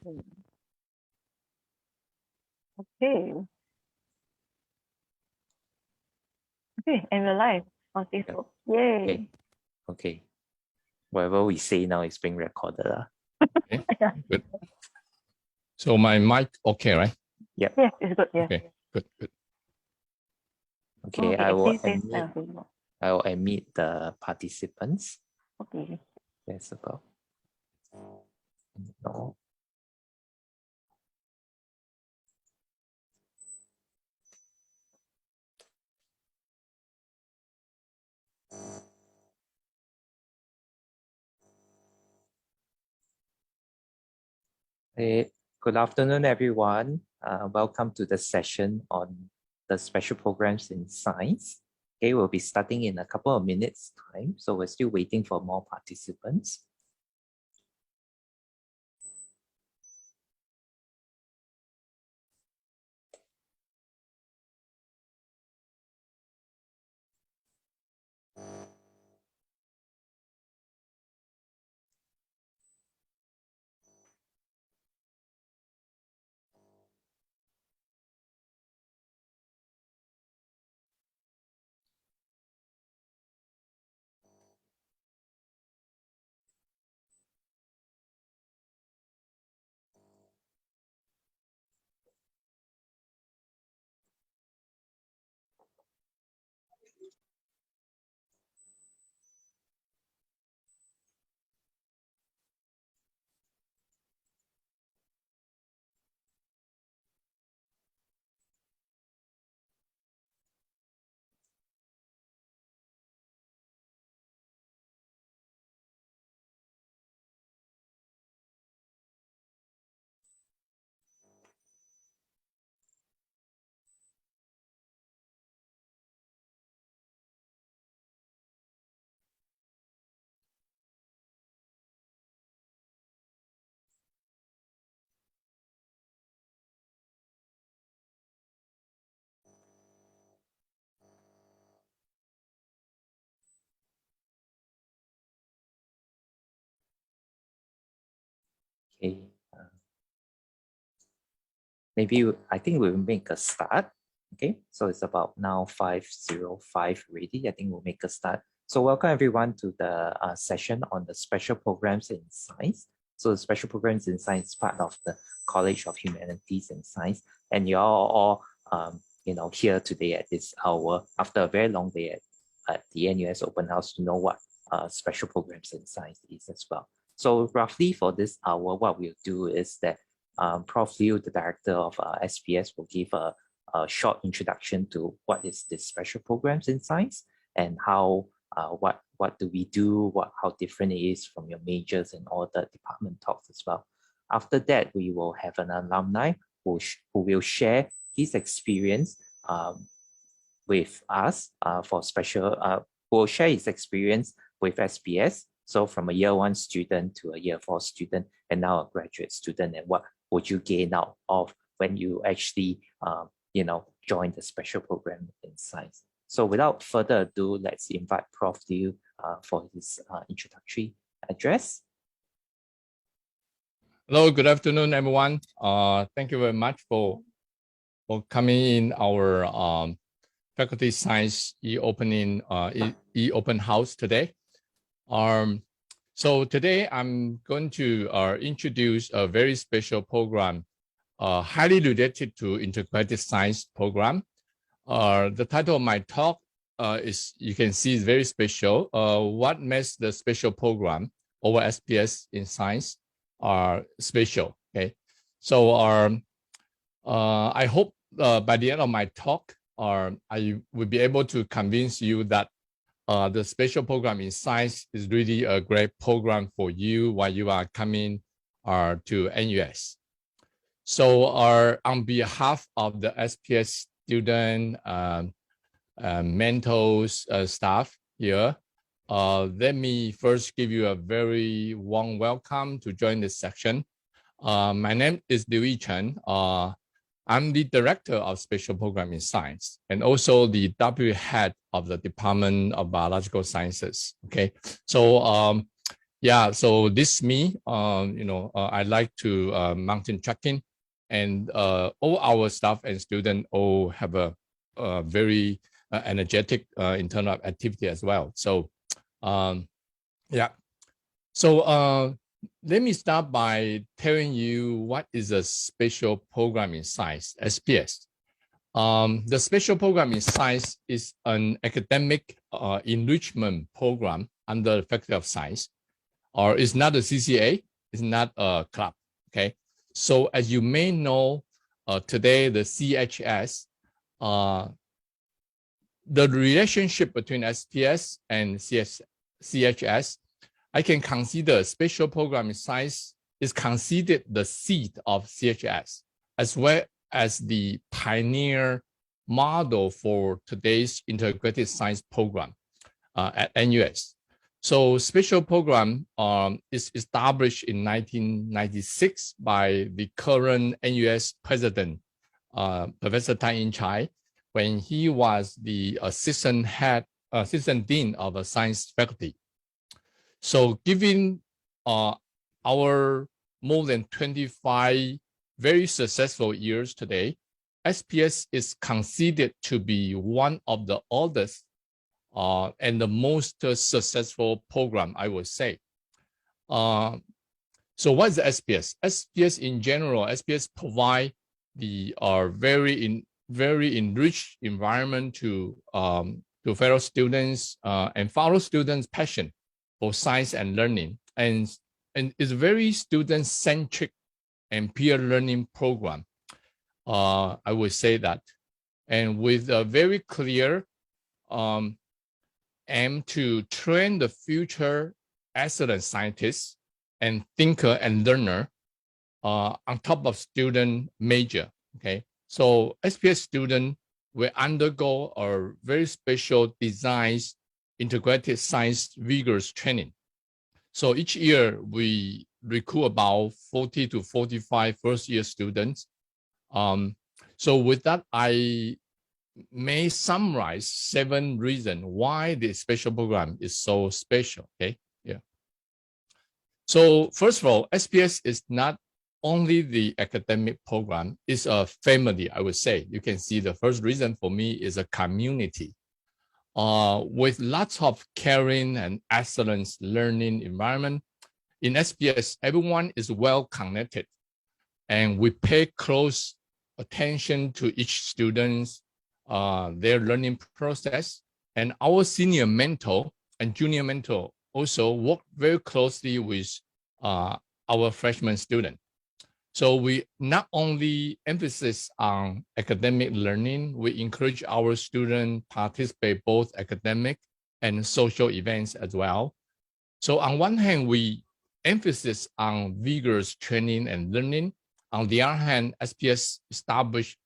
Okay. Okay, and we're live on Facebook. Yay. Okay. Okay. Whatever we say now is being recorded. Okay. Yeah. Good. So my mic okay, right? Yep. Yes, it's good. Yes. Okay. Good. Good. Okay, Okay, I will please say admit, I will admit the participants. Okay. That's about no. Hey, good afternoon, everyone. Welcome to the session on the special programs in science. Okay, we'll be starting in a couple of minutes' time, so we're still waiting for more participants. Okay. Maybe I think we'll make a start. Okay, so it's about now 5:05 already. I think we'll make a start. So welcome everyone to the session on the special programs in science. So the special programs in science is part of the College of Humanities and Science, and you're all here today at this hour after a very long day at the NUS Open House to know what special programs in science is as well. So roughly for this hour, what we'll do is that Prof. Liou, the director of SPS, will give a short introduction to what is this special programs in science and how what do we do, how different it is from your majors and all the department talks as well. After that, we will have an alumni who will share his experience with us for special, who will share his experience with SPS. So from a year 1 student to a year 4 student and now a graduate student, and what would you gain out of when you actually join the special program in science. So without further ado, let's invite Prof. Liou for his introductory address. Hello, good afternoon, everyone. Thank you very much for coming in our Faculty Science e-open house today. So today I'm going to introduce a very special program, highly related to integrated science program. The title of my talk is, you can see, is very special. What makes the special program over SPS in science special? Okay, so I hope by the end of my talk, I will be able to convince you that the special program in science is really a great program for you while you are coming to NUS. So on behalf of the SPS student, mentors, staff here, let me first give you a very warm welcome to join this section. My name is Yih-Cherng. I'm the director of special program in science and also the W head of the Department of Biological Sciences. Okay, so Yeah, so this is me. I like to mountain trekking, and all our staff and students all have a very energetic internal activity as well. So, yeah. So let me start by telling you what is a special programming science, SPS. The special programming science is an academic enrichment program under the Faculty of Science, or it's not a CCA, it's not a club, okay? So as you may know, today the CHS, the relationship between SPS and CHS, I can consider special programming science is considered the seed of CHS, as well as the pioneer model for today's integrated science program at NUS. So special program is established in 1996 by the current NUS president, Professor Tan In-chai, when he was the assistant dean of a science faculty. So given our more than 25 very successful years today, SPS is considered to be one of the oldest and the most successful program, I would say. So what is the SPS? SPS in general, SPS provide the very enriched environment to fellow students and follow students' passion for science and learning, and it's a very student-centric and peer learning program. I would say that, and with a very clear aim to train the future excellent scientists and thinker and learner on top of student major. Okay, so SPS student will undergo a very special designs integrated science rigorous training. So each year we recruit about 40 to 45 first year students. So with that, I may summarize 7 reasons why the special program is so special. Okay, yeah. So first of all, SPS is not only the academic program, it's a family, I would say. You can see the first reason for me is a community. With lots of caring and excellence learning environment. In SPS, everyone is well connected, and we pay close attention to each student's their learning process. And our senior mentor and junior mentor also work very closely with our freshman student. So we not only emphasize on academic learning, we encourage our students participate both academic and social events as well. So on one hand, we emphasize on vigorous training and learning. On the other hand, SPS established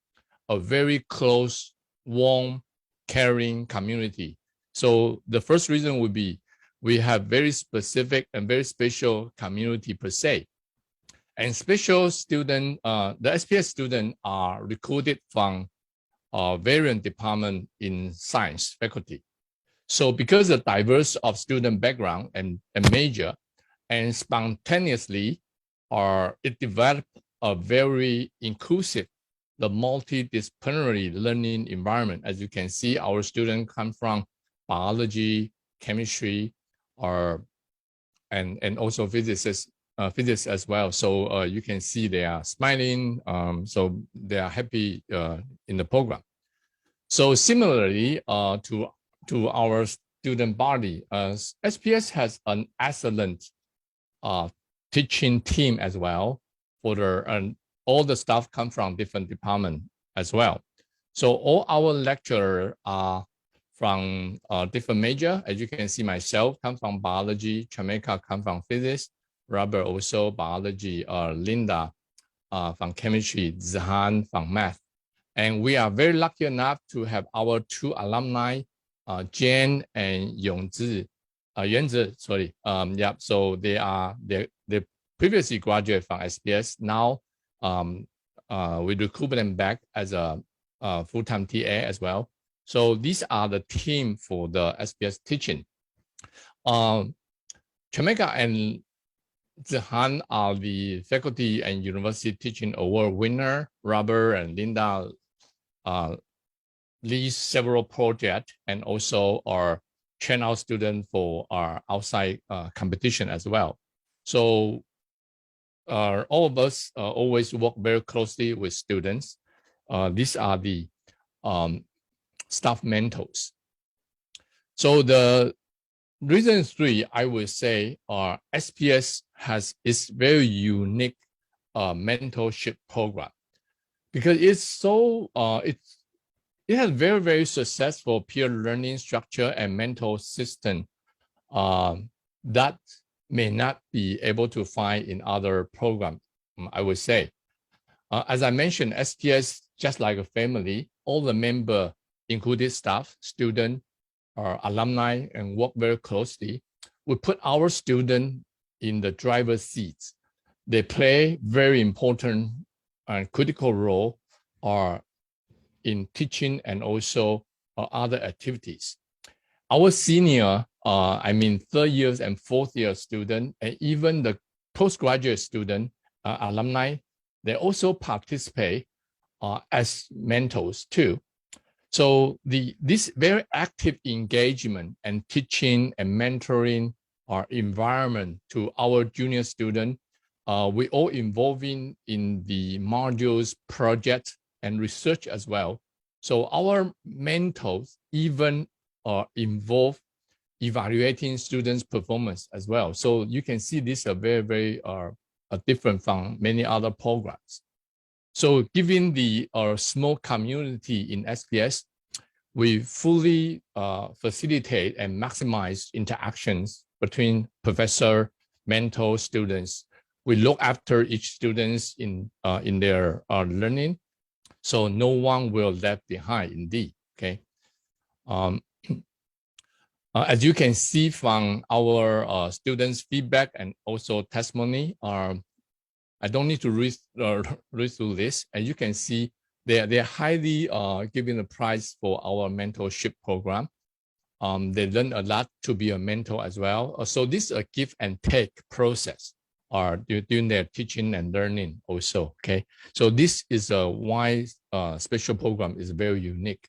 a very close, warm, caring community. So the first reason would be we have very specific and very special community per se. And special student, the SPS students are recruited from various departments in science faculty. So because of diverse of student background and major, and spontaneously, it developed a very inclusive, the multidisciplinary learning environment. As you can see, our students come from biology, chemistry, and also physics as well. So you can see they are smiling, so they are happy in the program. So similarly to our student body, SPS has an excellent teaching team as well. And all the staff come from different departments as well. So all our lecturers are from different major. As you can see, myself come from biology, Jamaica come from physics, Robert also biology, Linda from chemistry, Zihan from math. And we are very lucky enough to have our 2 alumni, Jen and Yuanzi, sorry. Yeah, so they previously graduated from SPS. Now we recruit them back as a full-time TA as well. So these are the team for the SPS teaching. Chemeka and Zihan are the faculty and university teaching award winner. Robert and Linda lead several projects and also are channel student for our outside competition as well. So all of us always work very closely with students. These are the staff mentors. So the reason 3, I would say, SPS has its very unique mentorship program because it's so it has very, very successful peer learning structure and mentor system that may not be able to find in other programs, I would say. As I mentioned, SPS, just like a family, all the members, including staff, students, or alumni, and work very closely. We put our students in the driver's seats. They play very important and critical role in teaching and also other activities. Our senior, I mean 3rd years and 4th year student, and even the postgraduate student, alumni, they also participate as mentors too. So this very active engagement and teaching and mentoring our environment to our junior students, we all involving in the modules, project, and research as well. So our mentors even are involved evaluating students' performance as well. So you can see this are very, very different from many other programs. So given the small community in SPS, we fully facilitate and maximize interactions between professor, mentor, students. We look after each students in their learning, so no one will left behind indeed, okay? As you can see from our students' feedback and also testimony, I don't need to read through this. As you can see, they're highly giving the prize for our mentorship program. They learn a lot to be a mentor as well. So this is a give and take process during their teaching and learning also, okay? So this is a why special program is very unique.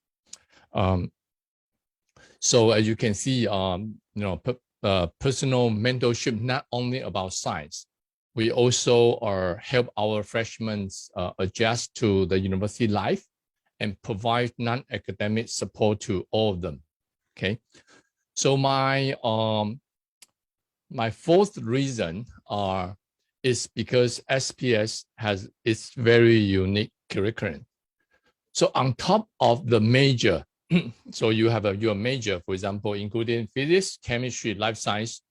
So as you can see, personal mentorship, not only about science, we also help our freshmen adjust to the university life and provide non-academic support to all of them. Okay, so my 4th reason is because SPS has its very unique curriculum. So on top of the major, so you have your major, for example, including physics, chemistry, life science,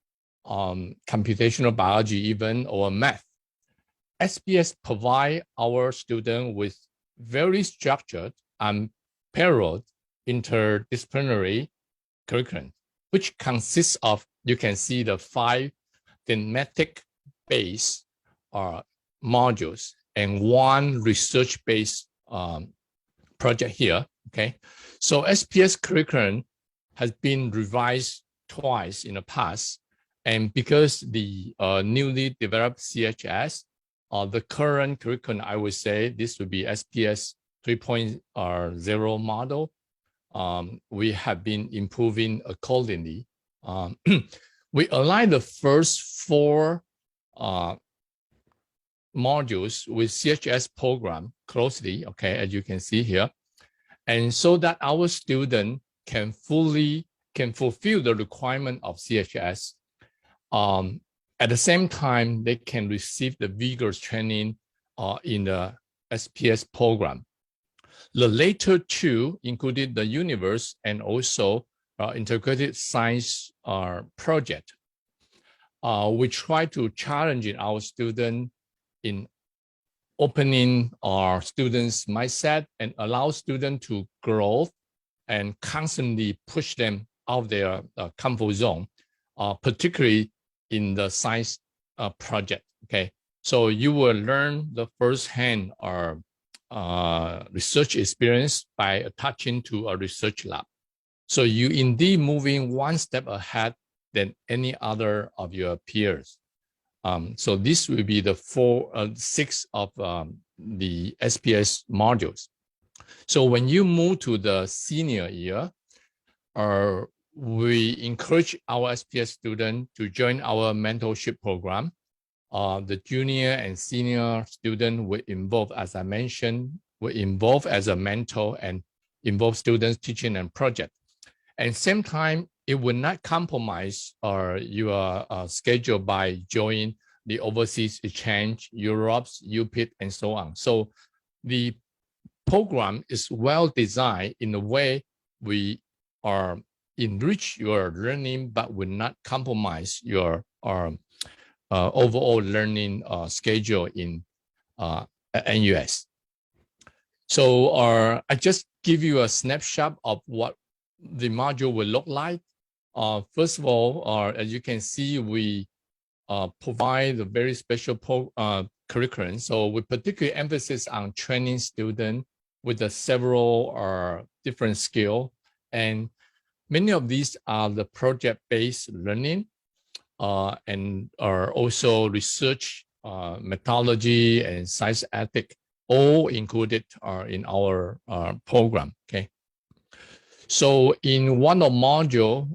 computational biology even, or math. SPS provide our students with very structured and parallel interdisciplinary curriculum, which consists of, you can see the 5 thematic-based modules and 1 research-based project here, okay? So SPS curriculum has been revised twice in the past, and because the newly developed CHS, the current curriculum, I would say this would be SPS 3.0 model. We have been improving accordingly. We align the first 4 modules with CHS program closely, okay, as you can see here. And so that our student can fulfill the requirement of CHS. At the same time, they can receive the vigorous training in the SPS program. The later 2 included the universe and also integrated science project. We try to challenge our students in opening our students' mindset and allow students to grow and constantly push them out of their comfort zone, particularly in the science project, okay? So you will learn the first-hand research experience by attaching to a research lab. So you indeed moving 1 step ahead than any other of your peers. So this will be the 6 of the SPS modules. So when you move to the senior year, we encourage our SPS students to join our mentorship program. The junior and senior student will involve, as I mentioned, will involve as a mentor and involve students teaching and project. And same time, it will not compromise your schedule by joining the overseas exchange, Europe's, UPIT, and so on. So the program is well designed in a way we are enrich your learning, but will not compromise your overall learning schedule in NUS. So I just give you a snapshot of what the module will look like. First of all, as you can see, we provide a very special curriculum. So we particularly emphasis on training students with the several different skills. And many of these are the project-based learning and are also research, methodology, and science ethics, all included in our program. Okay. So in one of module,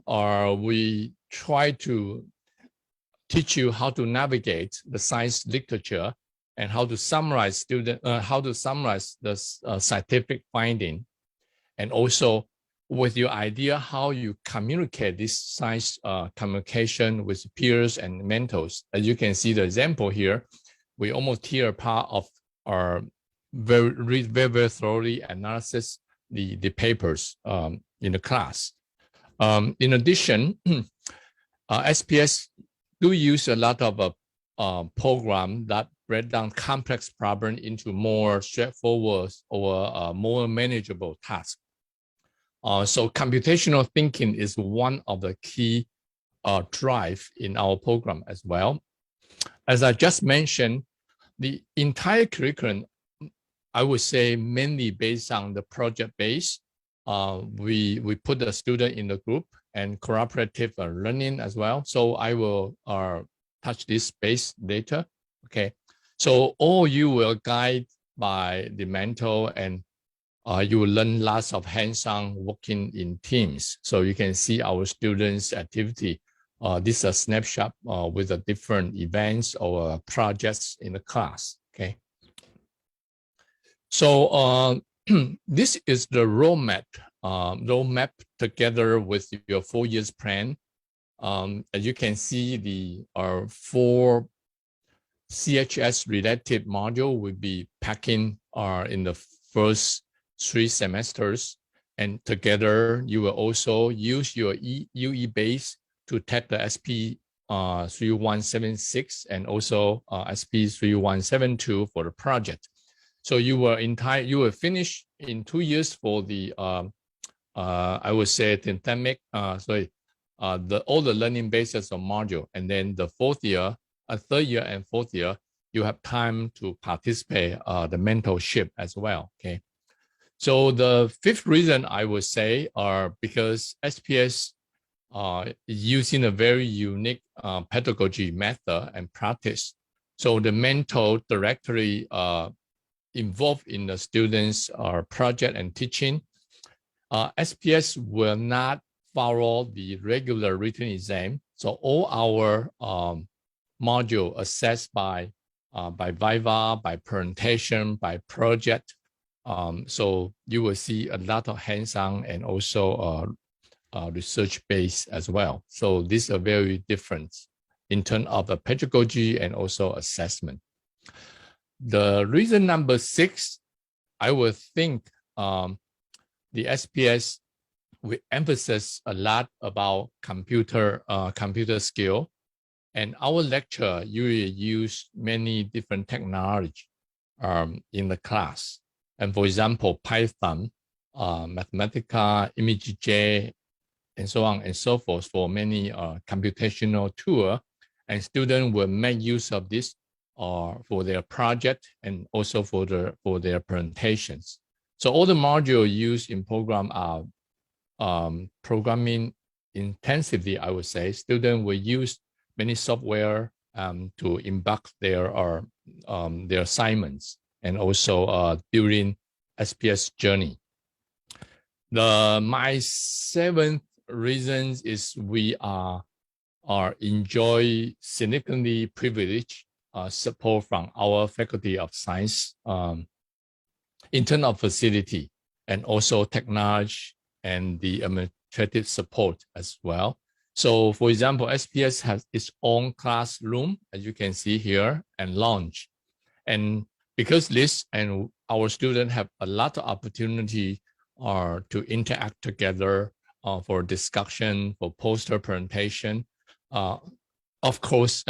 we try to teach you how to navigate the science literature and how to summarize the scientific finding, and also with your idea how you communicate this science communication with peers and mentors. As you can see the example here, we almost tear apart of our very thoroughly analysis the papers in the class. In addition, SPS do use a lot of program that break down complex problem into more straightforward or more manageable tasks. So computational thinking is one of the key drive in our program as well. As I just mentioned, the entire curriculum, I would say, mainly based on the project base. We put the student in the group and cooperative learning as well. So I will touch this base later. Okay. So all you will guide by the mentor, and you will learn lots of hands-on working in teams. So you can see our students' activity. This is a snapshot with the different events or projects in the class. Okay. So this is the roadmap together with your 4 years plan. As you can see, our 4 CHS related module will be packing in the first 3 semesters, and together you will also use your UE base to take the SP 3176 and also SP 3172 for the project. So you will finish in 2 years for the I would say dynamic all the learning basis of module, and then the 4th year, 3rd year and 4th year, you have time to participate the mentorship as well. Okay. So the 5th reason I would say are because SPS is using a very unique pedagogy method and practice. So the mentor directly involved in the students' project and teaching. SPS will not follow the regular written exam. So all our module assessed by Viva, by presentation, by project. So you will see a lot of hands-on and also research-based as well. So these are very different in terms of the pedagogy and also assessment. The reason number 6, I would think the SPS will emphasize a lot about computer skill, and our lecture usually use many different technology in the class. And for example, Python, Mathematica, ImageJ, and so on and so forth for many computational tool, and students will make use of this for their project and also for their presentations. So all the modules used in program are programming intensively, I would say. Students will use many software to embark their assignments and also during SPS journey. My seventh reason is we are enjoy significantly privileged support from our Faculty of Science in terms of facility and also technology and the administrative support as well. So for example, SPS has its own classroom, as you can see here, and lounge. And because this and our students have a lot of opportunity to interact together for discussion, for poster presentation, of course,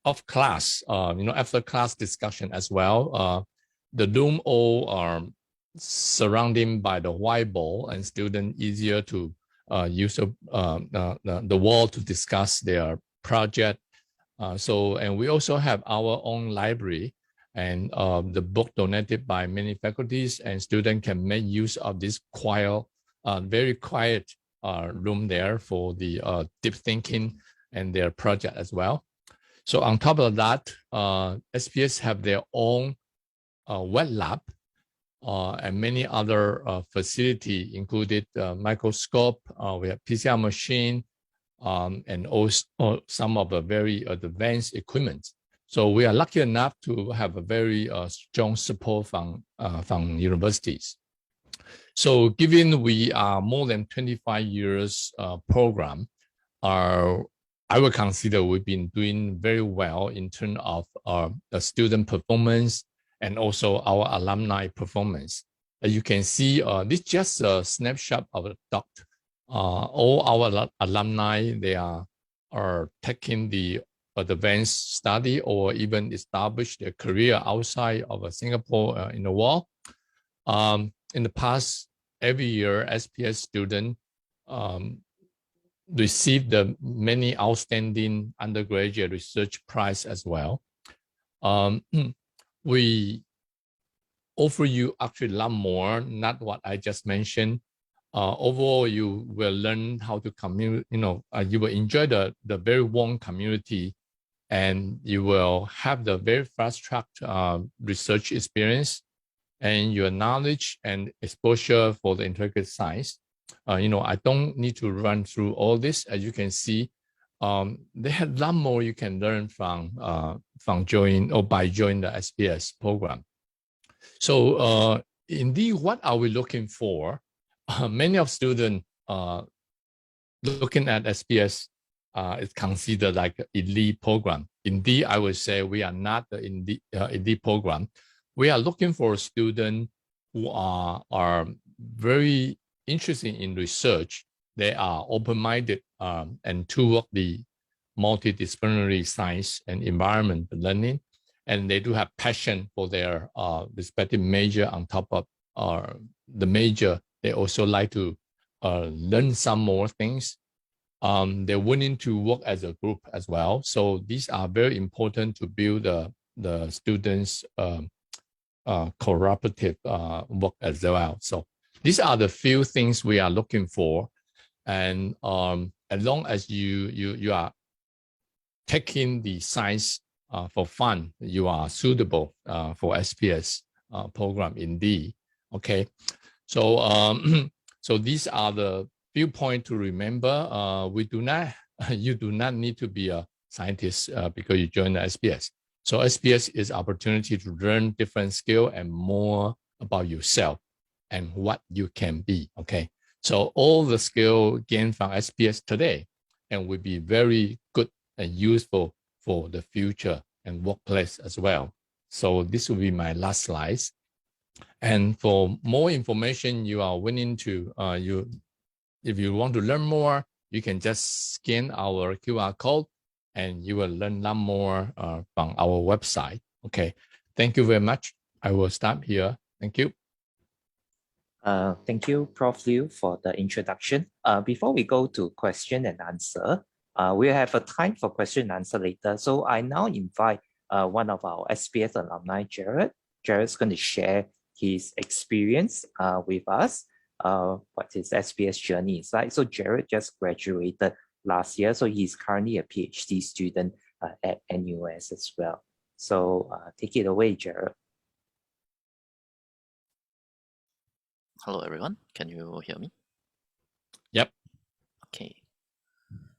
of class, after class discussion as well. The room all are surrounded by the whiteboard, and students easier to use the wall to discuss their project. And we also have our own library, and the book donated by many faculties, and students can make use of this quiet, very quiet room there for the deep thinking and their project as well. So on top of that, SPS have their own wet lab and many other facility, included microscope, we have PCR machine, and also some of the very advanced equipment. So we are lucky enough to have a very strong support from universities. So given we are more than 25 years program, I would consider we've been doing very well in terms of the student performance and also our alumni performance. As you can see, this is just a snapshot of the dot. All our alumni, they are taking the advanced study or even establish their career outside of Singapore in the world. In the past, every year, SPS students received the many outstanding undergraduate research prize as well. We offer you actually a lot more, not what I just mentioned. Overall, you will learn how to communicate, you will enjoy the very warm community, and you will have the very fast-track research experience, and your knowledge and exposure for the integrated science. I don't need to run through all this. As you can see, they have a lot more you can learn from joining or by joining the SPS program. So indeed, what are we looking for? Many of students looking at SPS is considered like an elite program. Indeed, I would say we are not the elite program. We are looking for students who are very interested in research. They are open-minded and toward the multidisciplinary science and environment learning, and they do have passion for their respective major. On top of the major, they also like to learn some more things. They're willing to work as a group as well. So these are very important to build the students' cooperative work as well. So these are the few things we are looking for. And as long as you are taking the science for fun, you are suitable for SPS program indeed. Okay, so so these are the few points to remember. You do not need to be a scientist because you join the SPS. So SPS is opportunity to learn different skill and more about yourself and what you can be. Okay, so all the skill gained from SPS today and will be very good and useful for the future and workplace as well. So this will be my last slides. And for more information, you are willing to if you want to learn more, you can just scan our QR code and you will learn a lot more from our website. Okay, thank you very much. I will stop here. Thank you. Thank you, Prof. Liu, for the introduction. Before we go to question and answer, we'll have a time for question and answer later. So I now invite one of our SPS alumni, Gerald. Gerald's going to share his experience with us. what his SPS journey is like. So Gerald just graduated last year, so he's currently a PhD student at NUS as well. So take it away, Gerald. Hello, everyone. Can you hear me? Yep. Okay.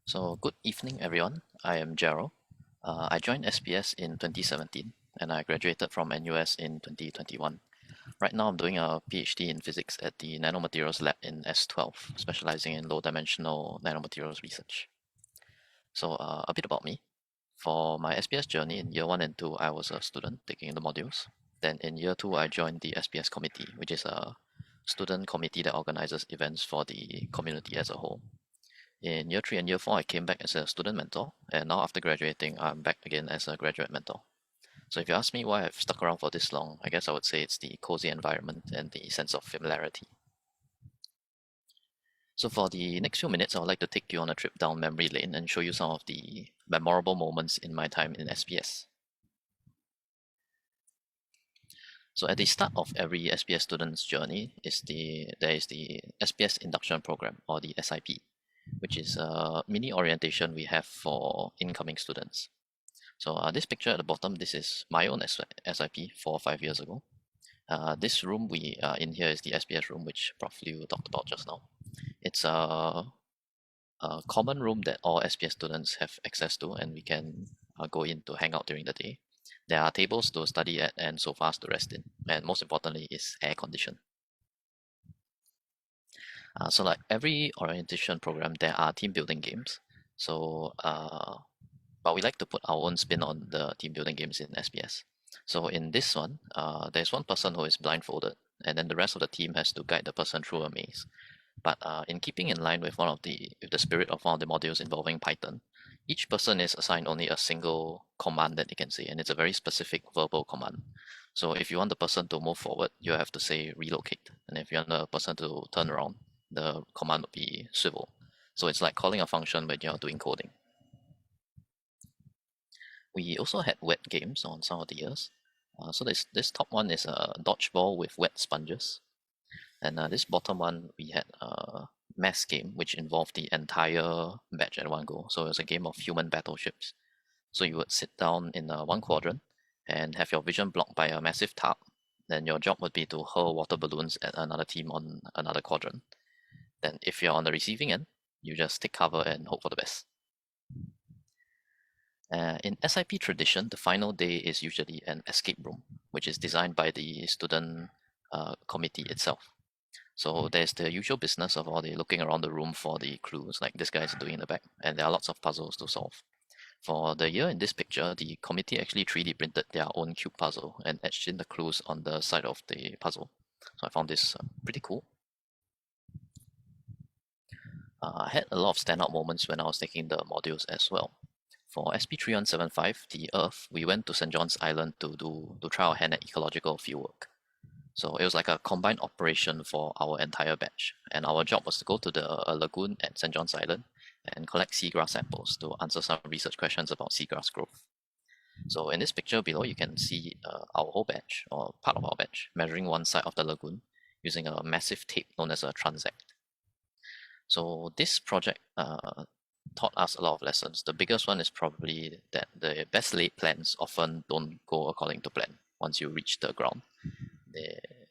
So good evening, everyone. I am Gerald. I joined SPS in 2017, and I graduated from NUS in 2021. Right now, I'm doing a PhD in physics at the Nanomaterials Lab in S12, specializing in low-dimensional nanomaterials research. So a bit about me. For my SPS journey in year 1 and 2, I was a student taking the modules. Then in year 2, I joined the SPS committee, which is a student committee that organizes events for the community as a whole. In year 3 and year 4, I came back as a student mentor, and now after graduating, I'm back again as a graduate mentor. So if you ask me why I've stuck around for this long, I guess I would say it's the cozy environment and the sense of familiarity. So for the next few minutes, I would like to take you on a trip down memory lane and show you some of the memorable moments in my time in SPS. So at the start of every SPS student's journey there is the SPS Induction Programme, or the SIP, which is a mini orientation we have for incoming students. So this picture at the bottom, this is my own SIP 4 or 5 years ago. This room we are in here is the SPS room, which Prof. Liou talked about just now. It's a common room that all SPS students have access to, and we can go in to hang out during the day. There are tables to study at and sofas to rest in, and most importantly is air conditioned. So like every orientation program, there are team building games. So, but we like to put our own spin on the team building games in SPS. So in this one, there's one person who is blindfolded, and then the rest of the team has to guide the person through a maze. But in keeping in line with the spirit of one of the modules involving Python, each person is assigned only a single command that they can say, and it's a very specific verbal command. So if you want the person to move forward, you have to say relocate, and if you want the person to turn around, the command would be swivel. So it's like calling a function when you're doing coding. We also had wet games on some of the years. So this top one is a dodgeball with wet sponges. And this bottom one, we had a mass game, which involved the entire batch at one go. So it was a game of human battleships. So you would sit down in one quadrant and have your vision blocked by a massive tarp. Then your job would be to hurl water balloons at another team on another quadrant. Then if you're on the receiving end, you just take cover and hope for the best. In SIP tradition, the final day is usually an escape room, which is designed by the student committee itself. So there's the usual business of all the looking around the room for the clues, like this guy's doing in the back, and there are lots of puzzles to solve. For the year in this picture, the committee actually 3D printed their own cube puzzle and etched in the clues on the side of the puzzle. So I found this pretty cool. I had a lot of standout moments when I was taking the modules as well. For SP3175, the Earth, we went to St. John's Island to try our hand at ecological fieldwork. So it was like a combined operation for our entire batch, and our job was to go to a lagoon at St. John's Island and collect seagrass samples to answer some research questions about seagrass growth. So in this picture below, you can see our whole batch, or part of our batch, measuring one side of the lagoon using a massive tape known as a transect. So this project taught us a lot of lessons. The biggest one is probably that the best laid plans often don't go according to plan once you reach the ground.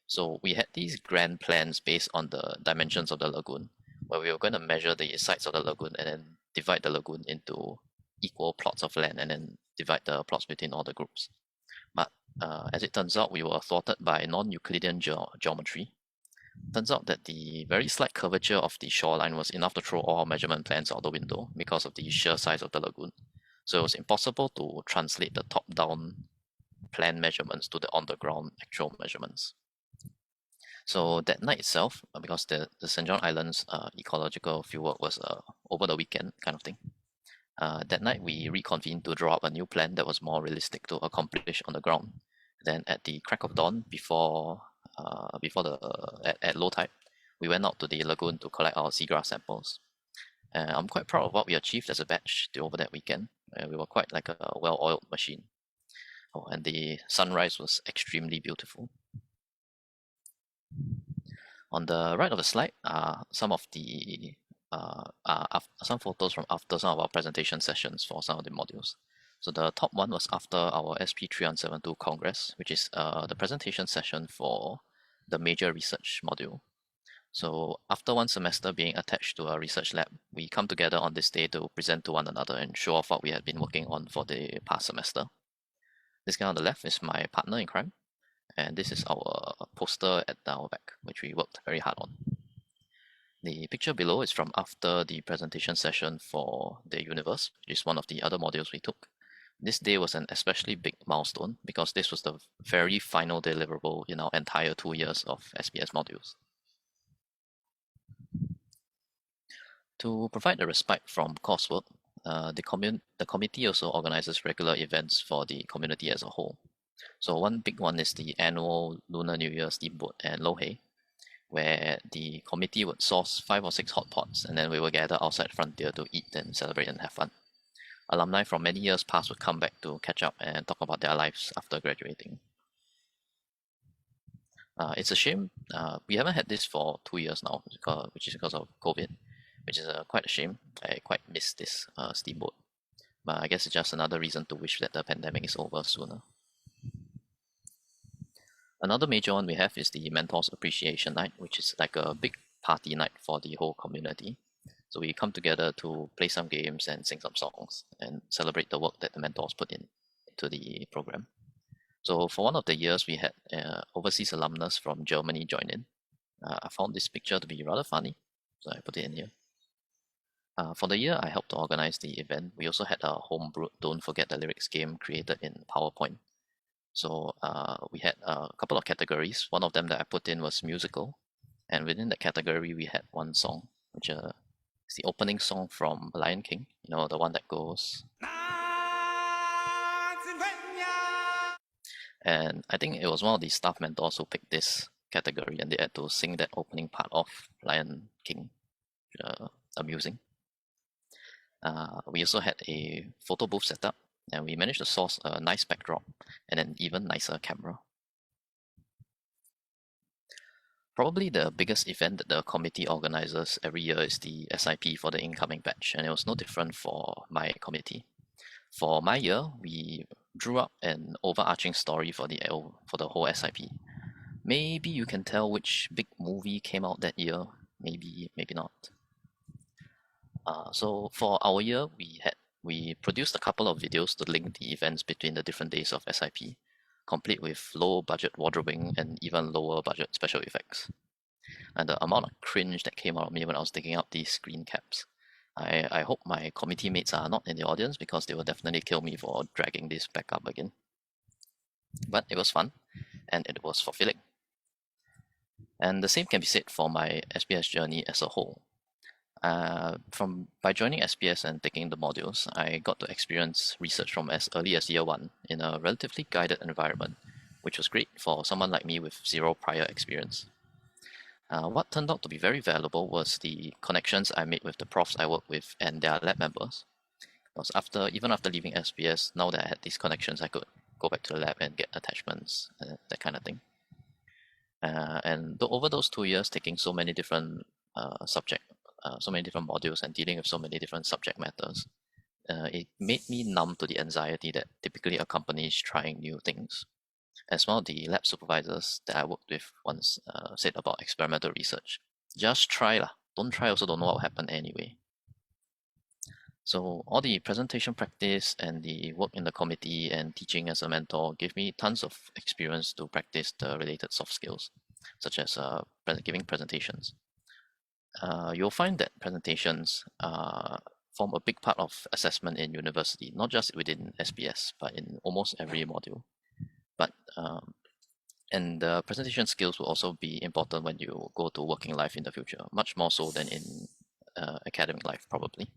So we had these grand plans based on the dimensions of the lagoon, where we were going to measure the sides of the lagoon and then divide the lagoon into equal plots of land and then divide the plots between all the groups. But as it turns out, we were thwarted by non-Euclidean geometry. Turns out that the very slight curvature of the shoreline was enough to throw all measurement plans out the window because of the sheer size of the lagoon. So it was impossible to translate the top-down plan measurements to the on-the-ground actual measurements. So that night itself, because the St. John Island's ecological fieldwork was over the weekend kind of thing, that night we reconvened to draw up a new plan that was more realistic to accomplish on the ground. Then at the crack of dawn, at low tide, we went out to the lagoon to collect our seagrass samples. I'm quite proud of what we achieved as a batch over that weekend. We were quite like a well-oiled machine. Oh, and the sunrise was extremely beautiful. On the right of the slide are some of the some photos from after some of our presentation sessions for some of the modules. So the top one was after our SP3172 Congress, which is the presentation session for the major research module. So after one semester being attached to a research lab, we come together on this day to present to one another and show off what we had been working on for the past semester. This guy on the left is my partner in crime, and this is our poster at our back, which we worked very hard on. The picture below is from after the presentation session for the universe, which is one of the other modules we took. This day was an especially big milestone because this was the very final deliverable in our entire 2 years of SPS modules. To provide a respite from coursework, the committee also organizes regular events for the community as a whole. So one big one is the annual Lunar New Year Steamboat and Lohe, where the committee would source 5 or 6 hot pots, and then we would gather outside Frontier to eat and celebrate and have fun. Alumni from many years past would come back to catch up and talk about their lives after graduating. It's a shame we haven't had this for 2 years now, which is because of COVID, which is quite a shame. I quite miss this steamboat, but I guess it's just another reason to wish that the pandemic is over sooner. Another major one we have is the Mentors Appreciation Night, which is like a big party night for the whole community. So we come together to play some games and sing some songs and celebrate the work that the mentors put into the program. So for one of the years, we had overseas alumnus from Germany join in. I found this picture to be rather funny, so I put it in here. For the year I helped to organize the event, we also had a homebrewed Don't Forget the Lyrics game created in PowerPoint. So we had a couple of categories. One of them that I put in was musical, and within that category we had one song, which is the opening song from Lion King, you know, the one that goes. And I think it was one of the staff mentors who picked this category, and they had to sing that opening part of Lion King. Amusing. We also had a photo booth set up, and we managed to source a nice backdrop and an even nicer camera. Probably the biggest event that the committee organizes every year is the SIP for the incoming batch, and it was no different for my committee. For my year, we drew up an overarching story for the whole SIP. Maybe you can tell which big movie came out that year, maybe not. So for our year, we produced a couple of videos to link the events between the different days of SIP, complete with low budget wardrobing and even lower budget special effects. And the amount of cringe that came out of me when I was taking out these screen caps. I hope my committee mates are not in the audience, because they will definitely kill me for dragging this back up again. But it was fun, and it was fulfilling. And the same can be said for my SPS journey as a whole. By joining SPS and taking the modules, I got to experience research from as early as year 1 in a relatively guided environment, which was great for someone like me with 0 prior experience. What turned out to be very valuable was the connections I made with the profs I worked with and their lab members. Because even after leaving SPS, now that I had these connections, I could go back to the lab and get attachments, that kind of thing. And over those 2 years, taking so many different so many different modules and dealing with so many different subject matters, it made me numb to the anxiety that typically accompanies trying new things. As one of the lab supervisors that I worked with once said about experimental research, just try lah. Don't try also don't know what will happen anyway. So all the presentation practice and the work in the committee and teaching as a mentor gave me tons of experience to practice the related soft skills, such as giving presentations. You'll find that presentations form a big part of assessment in university, not just within SPS, but in almost every module. And the presentation skills will also be important when you go to working life in the future, much more so than in academic life probably.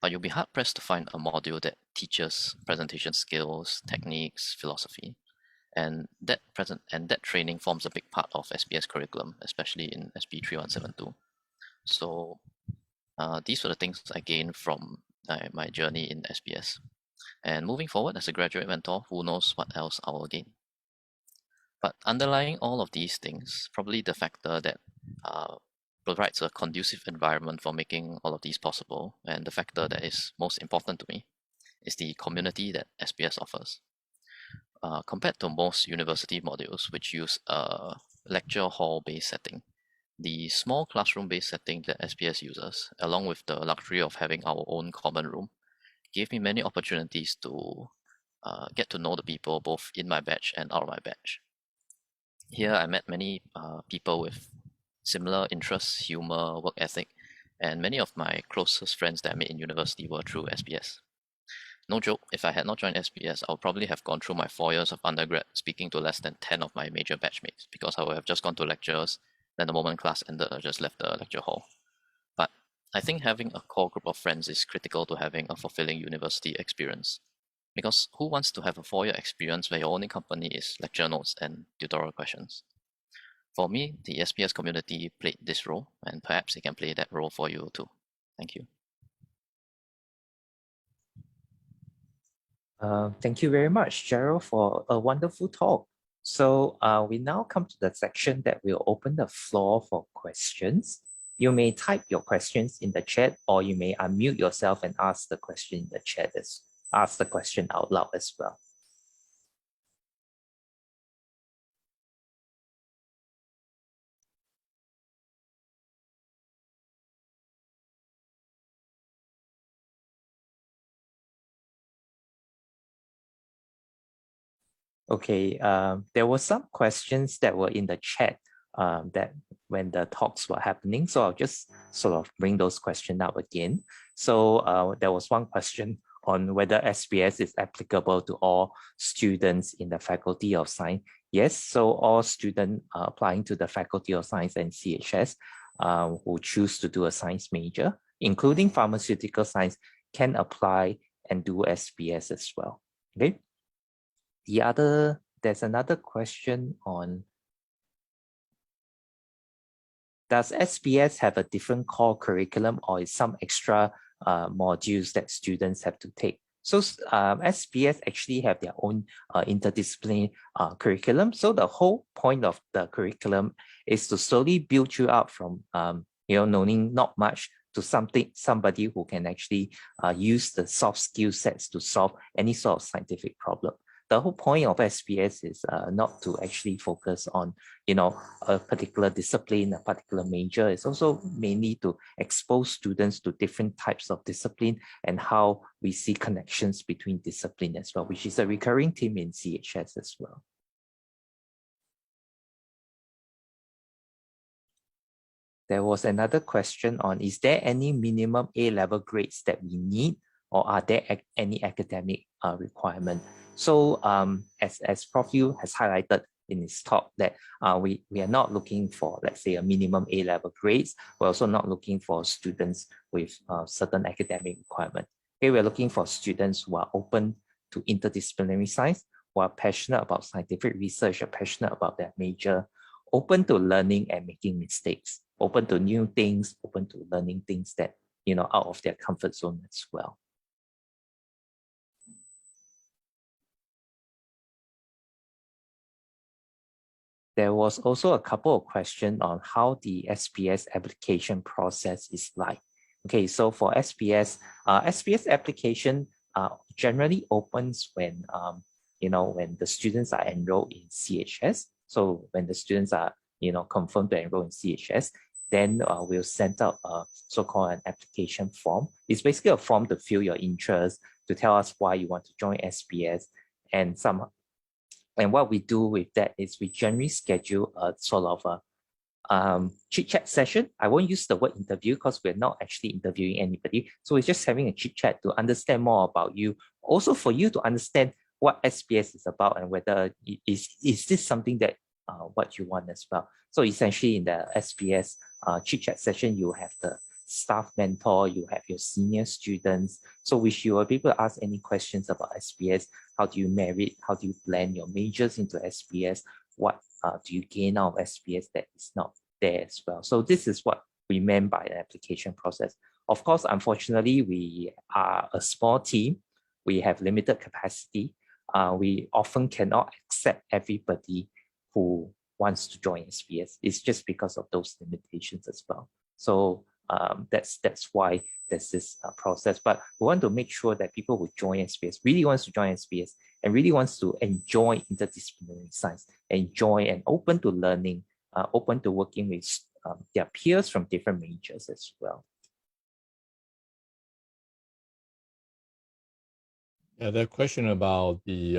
But you'll be hard-pressed to find a module that teaches presentation skills, techniques, philosophy. And that training forms a big part of SPS curriculum, especially in SP 3172. So these were the things I gained from my journey in SPS. And moving forward as a graduate mentor, who knows what else I will gain. But underlying all of these things, probably the factor that provides a conducive environment for making all of these possible. And the factor that is most important to me is the community that SPS offers. Compared to most university modules, which use a lecture hall-based setting, the small classroom-based setting that SPS uses, along with the luxury of having our own common room, gave me many opportunities to get to know the people both in my batch and out of my batch. Here, I met many people with similar interests, humor, work ethic, and many of my closest friends that I made in university were through SPS. No joke, if I had not joined SPS, I would probably have gone through my 4 years of undergrad speaking to less than 10 of my major batchmates, because I would have just gone to lectures, then the moment class ended, I just left the lecture hall. But I think having a core group of friends is critical to having a fulfilling university experience. Because who wants to have a 4-year experience where your only company is lecture notes and tutorial questions? For me, the SPS community played this role, and perhaps it can play that role for you too. Thank you. Thank you very much, Gerald, for a wonderful talk. So we now come to the section that will open the floor for questions. You may type your questions in the chat, or you may unmute yourself and ask the question in the chat, ask the question out loud as well. Okay, there were some questions that were in the chat that when the talks were happening, so I'll just sort of bring those questions up again. So there was one question on whether SPS is applicable to all students in the Faculty of Science. Yes, so all students applying to the Faculty of Science and CHS who choose to do a science major, including pharmaceutical science, can apply and do SPS as well. Okay. There's another question on, does SPS have a different core curriculum, or is some extra modules that students have to take? So SPS actually have their own interdisciplinary curriculum. So the whole point of the curriculum is to slowly build you up from knowing not much to somebody who can actually use the soft skill sets to solve any sort of scientific problem. The whole point of SPS is not to actually focus on, a particular discipline, a particular major. It's also mainly to expose students to different types of discipline and how we see connections between discipline as well, which is a recurring theme in CHS as well. There was another question on, is there any minimum A-level grades that we need, or are there any academic requirement? So as Prof. Liou has highlighted in his talk, that we are not looking for, let's say, a minimum A-level grades. We're also not looking for students with certain academic requirement. Okay, we're looking for students who are open to interdisciplinary science, who are passionate about scientific research, are passionate about their major, open to learning and making mistakes, open to new things, open to learning things that, out of their comfort zone as well. There was also a couple of questions on how the SPS application process is like. Okay, so for SPS, SPS application generally opens when, when the students are enrolled in CHS. So when the students are, confirmed to enroll in CHS, then we'll send out a so-called an application form. It's basically a form to fill your interest, to tell us why you want to join SPS, and what we do with that is we generally schedule a sort of a chit-chat session. I won't use the word interview because we're not actually interviewing anybody. So we're just having a chit-chat to understand more about you. Also for you to understand what SPS is about and whether is this something that what you want as well. So essentially in the SPS chit-chat session, you have the staff mentor, you have your senior students, so which you will be able to ask any questions about SPS. How do you merit? How do you blend your majors into SPS? What do you gain out of SPS that is not there as well? So this is what we meant by the application process. Of course, unfortunately, we are a small team. We have limited capacity. We often cannot accept everybody who wants to join SPS. It's just because of those limitations as well. So that's why there's this process. But we want to make sure that people who join SPS really wants to join SPS and really wants to enjoy interdisciplinary science, enjoy and open to learning, open to working with their peers from different majors as well. Yeah, the question about the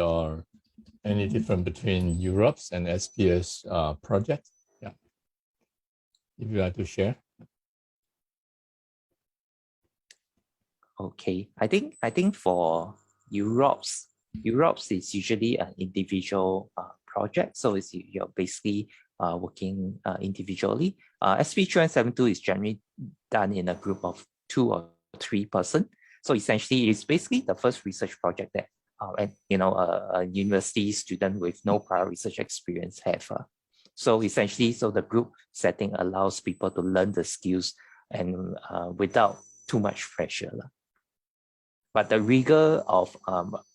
any difference between Europe's and SPS project. Yeah, if you like to share. Okay, I think for Europe's is usually an individual project, so it's you're basically working individually. SP3172 is generally done in a group of 2 or 3 persons. So essentially, it's basically the first research project that a university student with no prior research experience have. So essentially, the group setting allows people to learn the skills and without too much pressure. But the rigor of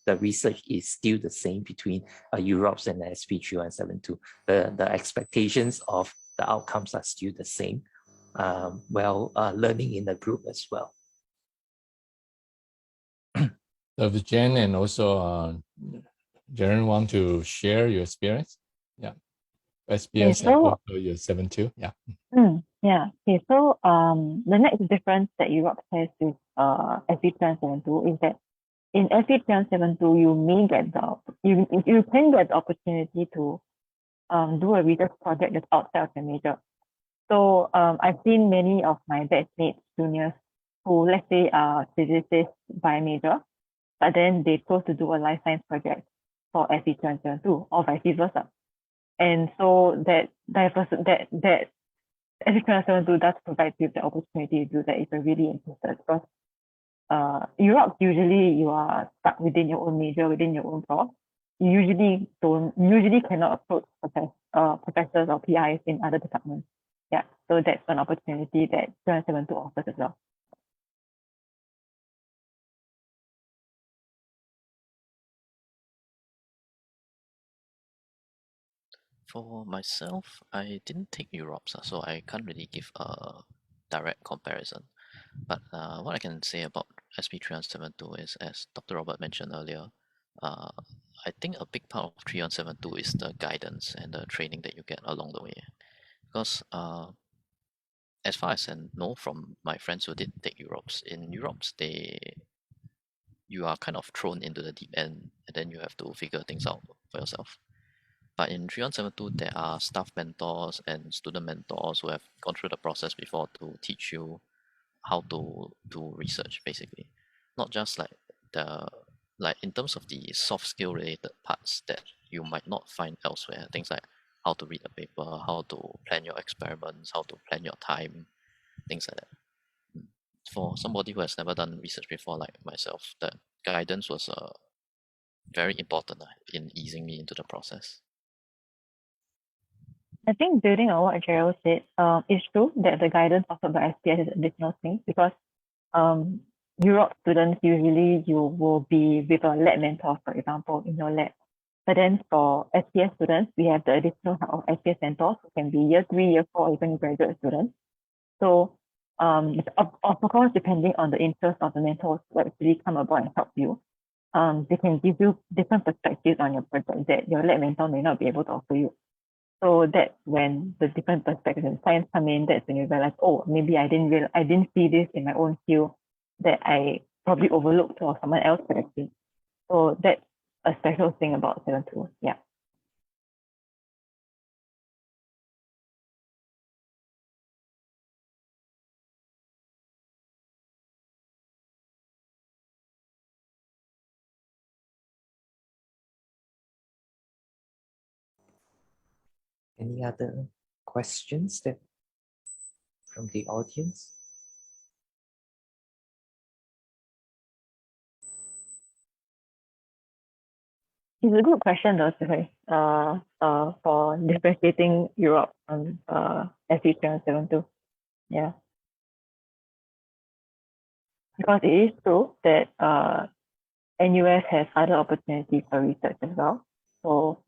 the research is still the same between Europe's and SP3172. The expectations of the outcomes are still the same, learning in the group as well. So if Jen and also Gerald want to share your experience, yeah, SPS and also your 72, yeah. Yeah. Okay. So the next difference that Europe has with SP3172 is that in SP3172 you can get the opportunity to do a research project that's outside of the major. So I've seen many of my batchmates, juniors, who let's say are physicists by major, but then they chose to do a life science project for SP3172 or vice versa. And so that SP3172 does provide you the opportunity to do that if you're really interested, because Europe, usually you are stuck within your own major, within your own prof. You usually cannot approach professors or PIs in other departments. Yeah, so that's an opportunity that 3172 offers as well. For myself, I didn't take Europe's, so I can't really give a direct comparison. But what I can say about SP3172 is, as Dr. Robert mentioned earlier, I think a big part of 3172 is the guidance and the training that you get along the way. Because as far as I know from my friends who did take Europe's, in Europe's you are kind of thrown into the deep end and then you have to figure things out for yourself. But in 3172, there are staff mentors and student mentors who have gone through the process before to teach you how to do research, basically. Not just like in terms of the soft skill related parts that you might not find elsewhere, things like how to read a paper, how to plan your experiments, how to plan your time, things like that. For somebody who has never done research before, like myself, the guidance was very important in easing me into the process. I think building on what Gerald said, it's true that the guidance offered by SPS is an additional thing, because Europe students, usually you will be with a lab mentor, for example, in your lab. But then for SPS students, we have the additional help of SPS mentors, who can be year 3, year 4, even graduate students. So of course, depending on the interest of the mentors who actually come aboard and help you, they can give you different perspectives on your project that your lab mentor may not be able to offer you. So that's when the different perspectives in science come in. That's when you realize, oh, maybe I didn't see this in my own field that I probably overlooked or someone else could have seen. So that's a special thing about 72. Yeah. Any other questions from the audience? It's a good question though, for differentiating Europe from SP3172. Yeah. Because it is true that NUS has other opportunities for research as well. So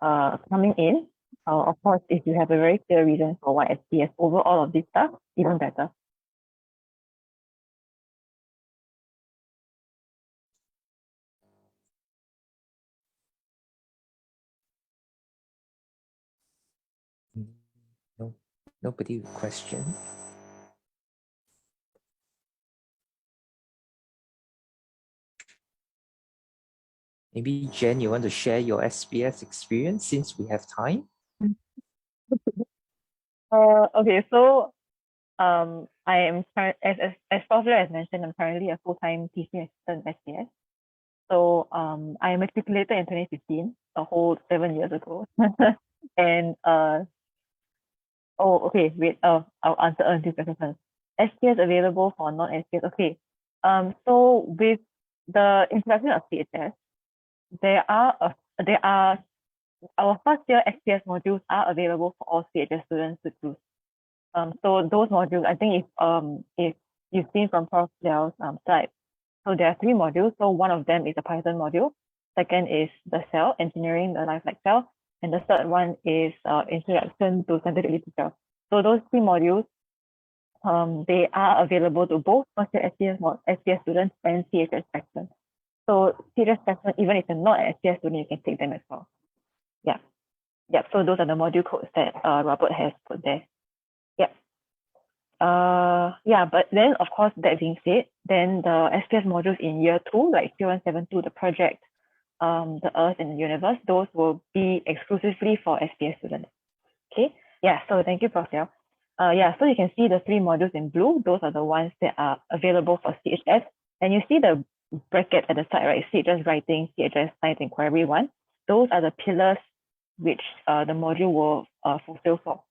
coming in, Of course, if you have a very clear reason for why SPS over all of this stuff, even better. No, nobody with question. Maybe Jen, you want to share your SPS experience since we have time? Okay, so I am as Prof. Liou has mentioned, I'm currently a full-time teaching assistant at SPS. So I matriculated in 2015, a whole 7 years ago. And oh, okay, wait, I'll answer this question first. SPS available for non-SPS. Okay. So with the introduction of CHS, there are our first year SPS modules are available for all CHS students to choose. So those modules, I think if you've seen from Prof. Liau's slide, so there are 3 modules. So one of them is a Python module. Second is the cell, engineering the life like cell. And the third one is introduction to scientific literature. So those 3 modules, they are available to both first year SPS students and CHS freshmen. So CHS freshmen, even if you're not an SPS student, you can take them as well. Yeah. Yep. So those are the module codes that Robert has put there. Yep. Yeah, but then of course, that being said, then the SPS modules in year 2, like 0172, the project, the Earth and the Universe, those will be exclusively for SPS students. Okay. Yeah. So thank you, Prof. Liou. Yeah. So you can see the 3 modules in blue. Those are the ones that are available for CHS. And you see the bracket at the side, right? CHS writing, CHS science inquiry 1. Those are the pillars which the module will fulfill for.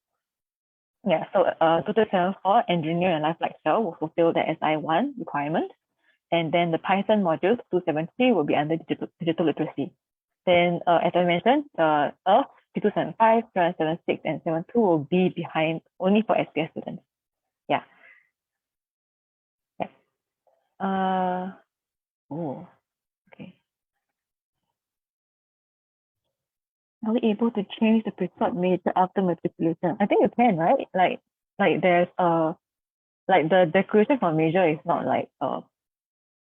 Yeah, so 2274 engineering and life like cell will fulfill the SI1 requirement. And then the Python modules 273 will be under digital literacy. Then as I mentioned, the Earth 2275, 776, and 72 will be behind only for SPS students. Yeah. Yeah. Oh, okay. Are we able to change the preferred major after matriculation? I think you can, right? Like there's like the declaration for major is not like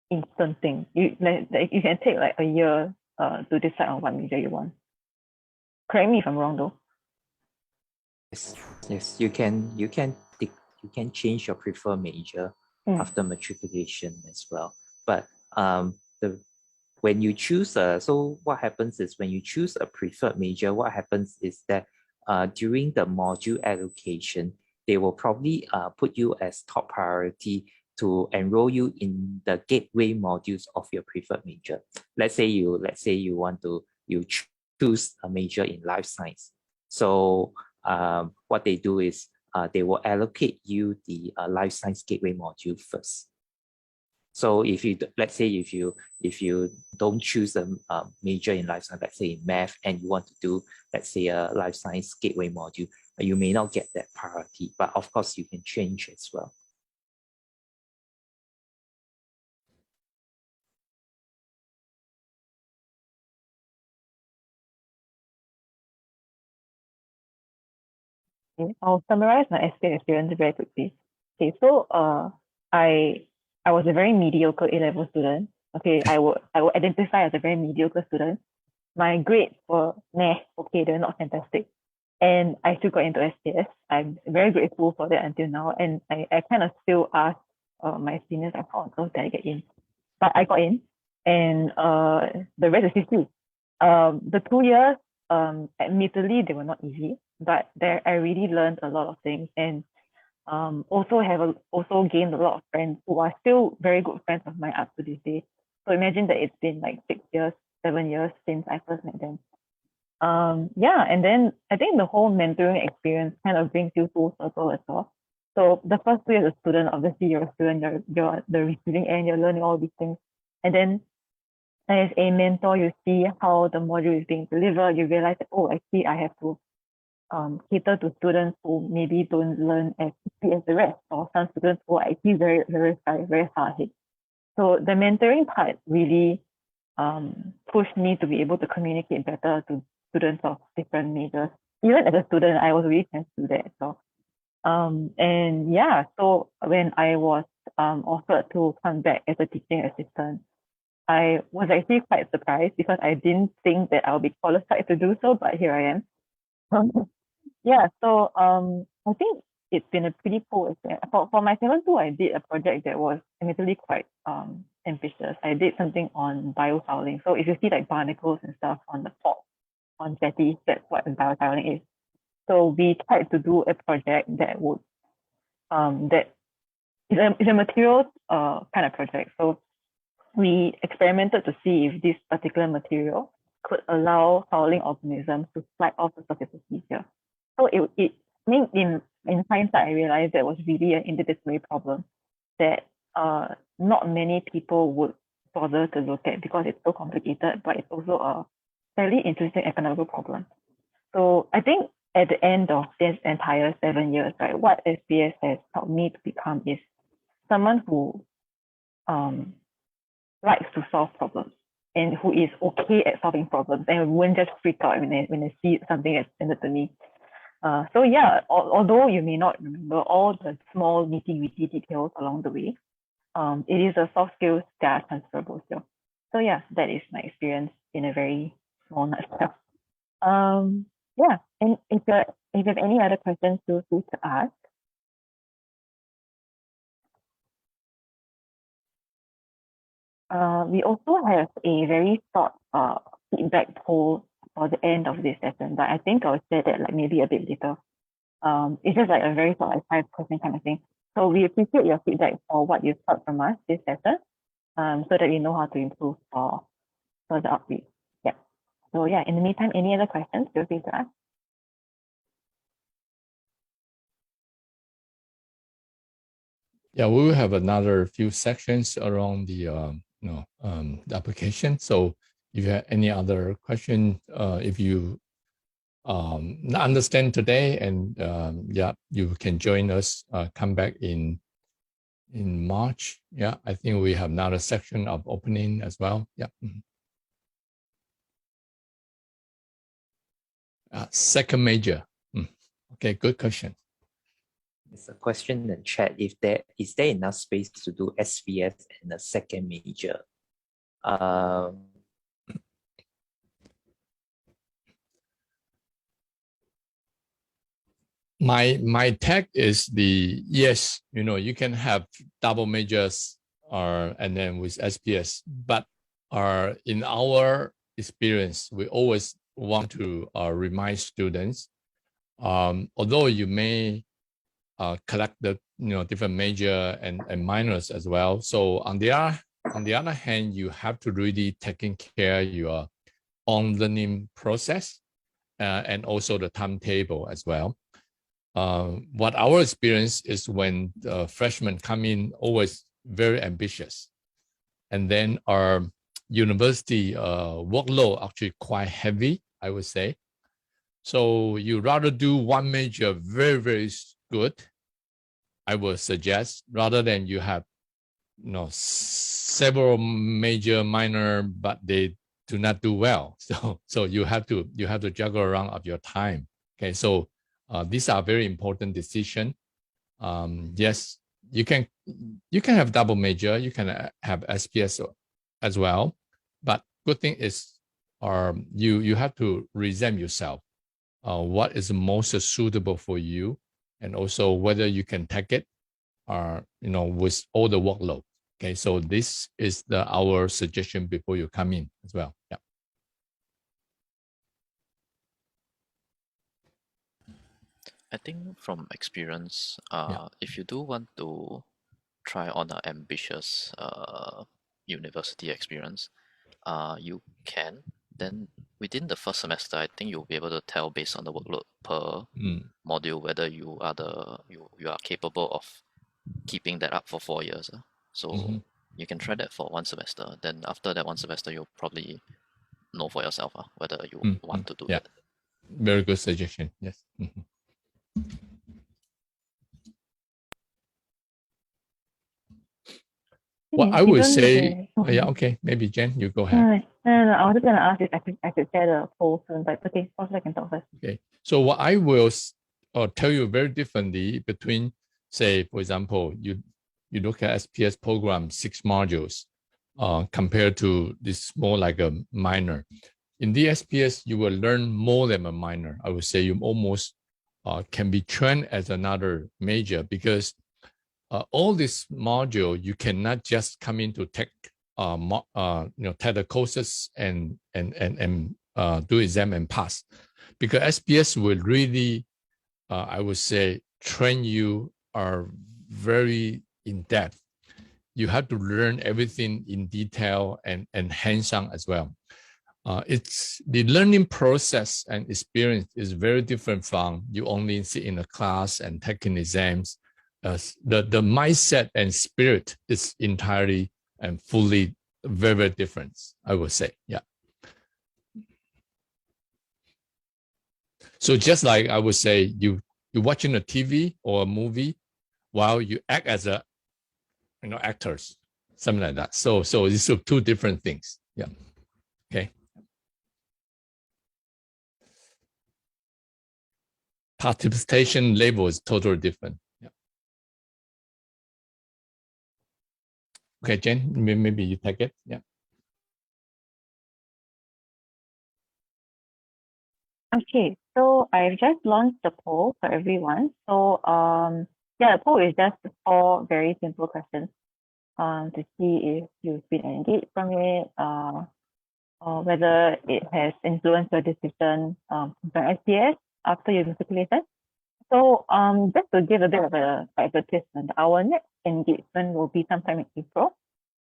instant thing. You can take like a year to decide on what major you want. Correct me if I'm wrong though. Yes, you can change your preferred major after matriculation as well. But when you choose so what happens is when you choose a preferred major, what happens is that during the module allocation, they will probably put you as top priority to enroll you in the gateway modules of your preferred major. Let's say you want to choose a major in life science. So what they do is they will allocate you the life science gateway module first. So if you let's say if you don't choose a major in life science, let's say in math, and you want to do let's say a life science gateway module, you may not get that priority. But of course, you can change as well. Okay, I'll summarize my SPS experience very quickly. Okay, so I was a very mediocre A-level student. Okay, I would identify as a very mediocre student. My grades were meh, okay, they're not fantastic. And I still got into SPS. I'm very grateful for that until now. And I kind of still ask my seniors, like, how on earth did I get in? But I got in, and the rest is history. The 2 years, admittedly, they were not easy, but there I really learned a lot of things, and also gained a lot of friends who are still very good friends of mine up to this day. So imagine that it's been like 6 years, 7 years since I first met them. Yeah, and then I think the whole mentoring experience kind of brings you full circle as well. So the first 2 years as a student, obviously you're a student, you're the receiving end, you're learning all these things. And then as a mentor, you see how the module is being delivered, you realize that, oh, actually I have to cater to students who maybe don't learn as quickly as the rest, or some students who are actually very, very, very far ahead. So the mentoring part really pushed me to be able to communicate better to students of different majors. even as a student, I was really trying to do that. So, and yeah, so when I was offered to come back as a teaching assistant, I was actually quite surprised because I didn't think that I'll be qualified to do so, but here I am. Yeah, so I think it's been a pretty cool experience. For my 7.2, I did a project that was admittedly quite ambitious. I did something on biofouling. So if you see like barnacles and stuff on the pot on jetties, that's what biofouling is. So we tried to do a project that would that is a materials kind of project. So we experimented to see if this particular material could allow fouling organisms to slide off the surface easier. So I mean, in hindsight, I realized that was really an interdisciplinary problem that not many people would bother to look at because it's so complicated, but it's also a fairly interesting economical problem. So I think at the end of this entire 7 years, right, what SPS has helped me to become is someone who likes to solve problems and who is okay at solving problems and won't just freak out when they see something that's presented to me. So yeah, although you may not remember all the small nitty-gritty details along the way, it is a soft skills that are transferable still. So yeah, that is my experience in a very small nutshell. Yeah, and if you have any other questions, feel free to ask. We also have a very short feedback poll for the end of this session, but I think I'll share that like maybe a bit later. It's just like a very short, like 5-question kind of thing. So we appreciate your feedback for what you've heard from us this session, so that we know how to improve for further outreach. Yeah. So yeah, in the meantime, any other questions, feel free to ask. Yeah, we will have another few sections around the the application. So if you have any other question, if you understand today, and yeah, you can join us. Come back in March. Yeah, I think we have another section of opening as well. Yeah. Second major. Okay, good question. There's a question in the chat. Is there enough space to do SPS and a second major? My tag is the yes. You can have double majors and then with SPS, but in our experience, we always want to remind students, although you may collect the different major and minors as well. So on the other hand, you have to really taking care of your own learning process and also the timetable as well. What our experience is when the freshmen come in, always very ambitious, and then our university workload actually quite heavy, I would say. So you rather do one major very, very good, I would suggest, rather than you have several major minor, but they do not do well. So you have to juggle around of your time. Okay, so these are very important decisions. Yes, you can have double major, you can have SPS as well, but good thing is you have to reexamine yourself. What is most suitable for you, and also whether you can take it with all the workload. Okay, so this is our suggestion before you come in as well. Yeah. I think from experience, if you do want to try on an ambitious university experience, you can. Then within the first semester, I think you'll be able to tell based on the workload per module whether you are capable of keeping that up for 4 years. So you can try that for one semester. Then after that one semester, you'll probably know for yourself whether you want to do that. Very good suggestion. Yes. What I would Even say, the- yeah, okay, maybe Jen, you go ahead. No, I was just gonna ask if I could share the poll soon, but okay, also I can talk first. Okay, so what I will tell you very differently between, say, for example, you look at SPS program 6 modules compared to this more like a minor. In DSPS, you will learn more than a minor. I would say you almost can be trained as another major, because all this module you cannot just come in to take take the courses and do exam and pass, because SPS will really I would say train you are very in depth. You have to learn everything in detail and hands-on as well. It's the learning process and experience is very different from you only sit in a class and taking exams. The mindset and spirit is entirely and fully very, very different, I would say. Yeah. So just like I would say, you're watching a TV or a movie while you act as a actors, something like that. So these are two different things. Yeah. Okay. Participation level is totally different. Yeah. Okay, Jen, maybe you take it. Yeah. Okay, so I've just launched the poll for everyone. So yeah, the poll is just 4 very simple questions to see if you've been engaged from it, or whether it has influenced your decision from SPS after you matriculated. So just to give a bit of a advertisement, our next engagement will be sometime in April.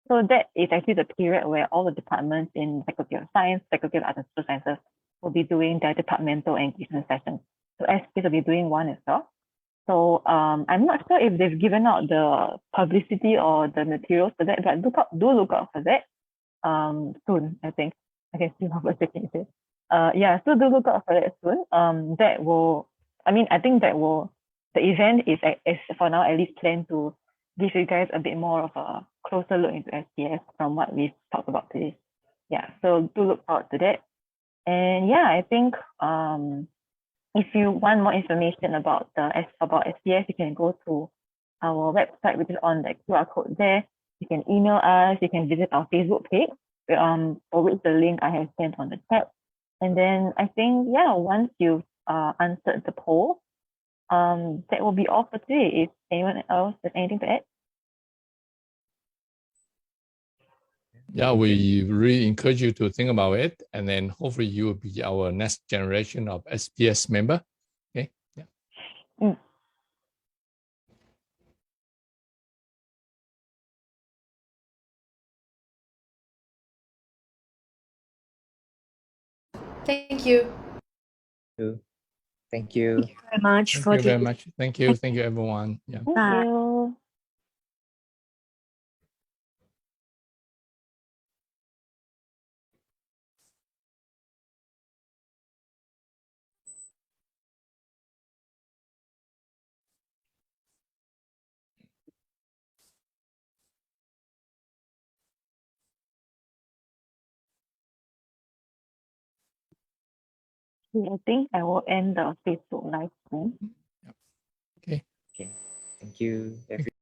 So that is actually the period where all the departments in Faculty of Science, Faculty of Arts and Social Sciences will be doing their departmental engagement sessions. So SPS will be doing one as well. So I'm not sure if they've given out the publicity or the materials for that, but do look out for that soon, I think. I can see how much they can say. Yeah, so do look out for that soon. That will, I think that will, the event is for now at least planned to give you guys a bit more of a closer look into SPS from what we've talked about today. Yeah, so do look forward to that. And yeah, I think if you want more information about SPS, you can go to our website, which is on the QR code there. You can email us, you can visit our Facebook page, for which the link I have sent on the chat. And then I think, yeah, once you've answered the poll, that will be all for today. If anyone else has anything to add? Yeah, we really encourage you to think about it, and then hopefully you will be our next generation of SPS member. Okay. Yeah. Thank you. Thank you. Thank you very much Thank for you very the much. Thank you. Thank you, everyone. Yeah. Thank you. I think I will end the Facebook live soon. Okay. Okay. Thank you, everyone.